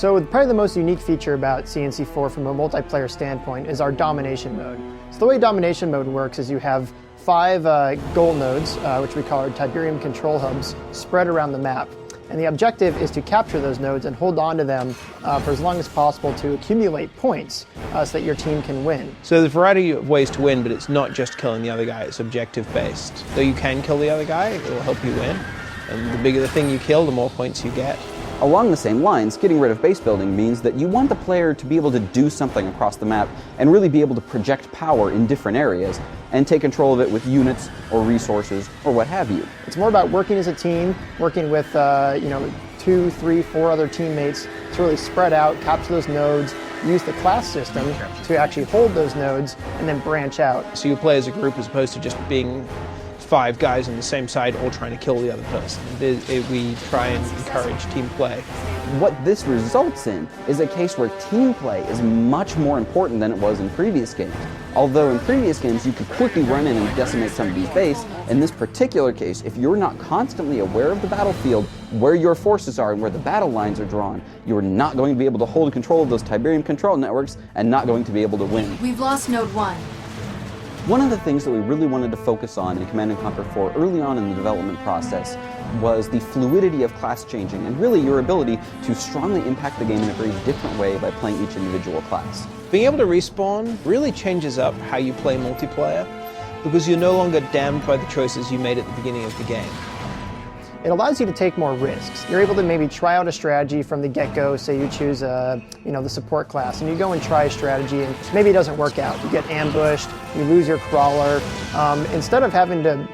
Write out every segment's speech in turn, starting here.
So probably the most unique feature about CNC4 from a multiplayer standpoint is our Domination mode. So the way Domination mode works is you have 5 goal nodes, which we call our Tiberian control hubs, spread around the map. And the objective is to capture those nodes and hold on to them for as long as possible to accumulate points so that your team can win. So there's a variety of ways to win, but it's not just killing the other guy, it's objective based. Though you can kill the other guy, it will help you win. And the bigger the thing you kill, the more points you get. Along the same lines, getting rid of base building means that you want the player to be able to do something across the map and really be able to project power in different areas and take control of it with units or resources or what have you. It's more about working as a team, working with 2, 3, 4 other teammates to really spread out, capture those nodes, use the class system to actually hold those nodes and then branch out. So you play as a group as opposed to just being 5 guys on the same side all trying to kill the other person. We try and encourage team play. What this results in is a case where team play is much more important than it was in previous games. Although in previous games you could quickly run in and decimate somebody's base, in this particular case, if you're not constantly aware of the battlefield, where your forces are and where the battle lines are drawn, you're not going to be able to hold control of those Tiberian control networks and not going to be able to win. We've lost Node 1. One of the things that we really wanted to focus on in Command & Conquer 4 early on in the development process was the fluidity of class changing and really your ability to strongly impact the game in a very different way by playing each individual class. Being able to respawn really changes up how you play multiplayer because you're no longer damned by the choices you made at the beginning of the game. It allows you to take more risks. You're able to maybe try out a strategy from the get-go. Say you choose the support class, and you go and try a strategy, and maybe it doesn't work out. You get ambushed, you lose your crawler. Instead of having to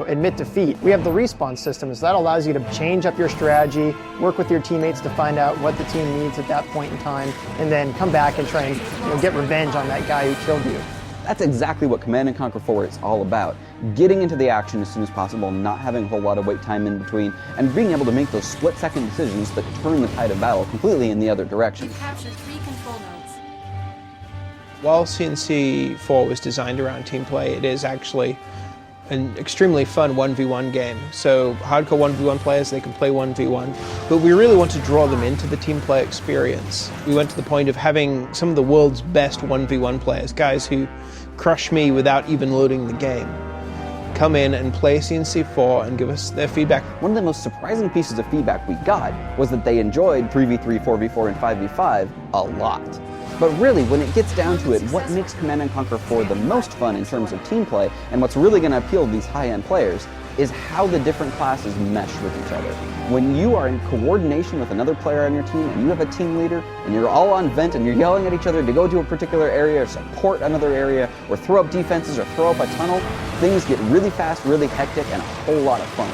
admit defeat, we have the respawn system, so that allows you to change up your strategy, work with your teammates to find out what the team needs at that point in time, and then come back and try and get revenge on that guy who killed you. That's exactly what Command & Conquer 4 is all about. Getting into the action as soon as possible, not having a whole lot of wait time in between, and being able to make those split-second decisions that turn the tide of battle completely in the other direction. Capture 3 control nodes. While CNC4 was designed around team play, it is actually an extremely fun 1v1 game. So hardcore 1v1 players, they can play 1v1, but we really want to draw them into the team play experience. We went to the point of having some of the world's best 1v1 players, guys who crush me without even loading the game, come in and play CNC4 and give us their feedback. One of the most surprising pieces of feedback we got was that they enjoyed 3v3, 4v4, and 5v5 a lot. But really, when it gets down to it, what makes Command & Conquer 4 the most fun in terms of team play, and what's really going to appeal to these high-end players, is how the different classes mesh with each other. When you are in coordination with another player on your team, and you have a team leader, and you're all on vent, and you're yelling at each other to go to a particular area, or support another area, or throw up defenses, or throw up a tunnel, things get really fast, really hectic, and a whole lot of fun.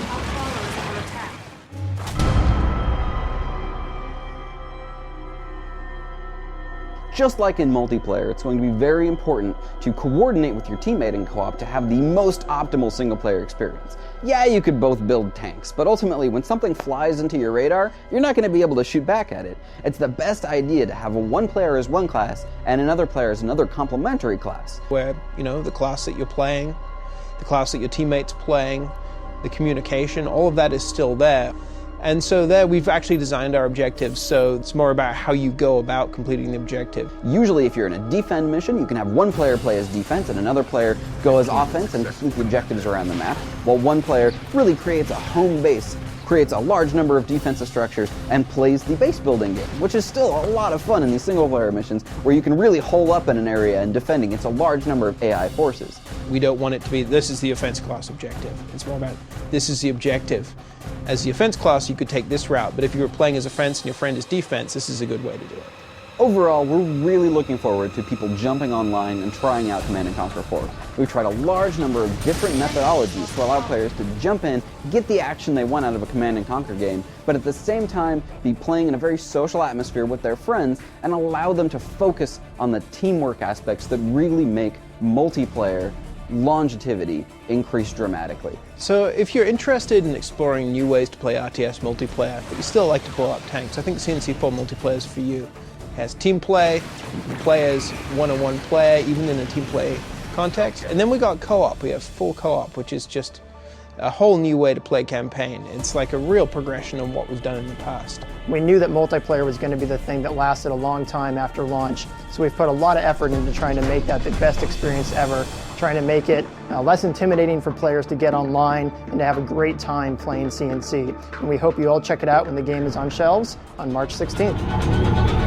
Just like in multiplayer, it's going to be very important to coordinate with your teammate in co-op to have the most optimal single-player experience. Yeah, you could both build tanks, but ultimately when something flies into your radar, you're not going to be able to shoot back at it. It's the best idea to have one player as one class and another player as another complementary class. Where, the class that you're playing, the class that your teammate's playing, the communication, all of that is still there. And so there we've actually designed our objectives, so it's more about how you go about completing the objective. Usually if you're in a defend mission, you can have one player play as defense and another player go as offense and complete the objectives around the map, while one player really creates a home base, creates a large number of defensive structures, and plays the base building game, which is still a lot of fun in these single player missions where you can really hole up in an area and defending. It's a large number of AI forces. We don't want it to be, this is the offense class objective. It's more about, this is the objective. As the offense class, you could take this route, but if you were playing as offense and your friend is defense, this is a good way to do it. Overall, we're really looking forward to people jumping online and trying out Command & Conquer 4. We've tried a large number of different methodologies to allow players to jump in, get the action they want out of a Command & Conquer game, but at the same time be playing in a very social atmosphere with their friends and allow them to focus on the teamwork aspects that really make multiplayer longevity increase dramatically. So if you're interested in exploring new ways to play RTS multiplayer, but you still like to blow up tanks, I think CNC4 multiplayer is for you. It has team play, you can play as one-on-one player, even in a team play context. And then we got co-op. We have full co-op, which is just a whole new way to play campaign. It's like a real progression of what we've done in the past. We knew that multiplayer was going to be the thing that lasted a long time after launch, so we've put a lot of effort into trying to make that the best experience ever, trying to make it less intimidating for players to get online and to have a great time playing CNC. And we hope you all check it out when the game is on shelves on March 16th.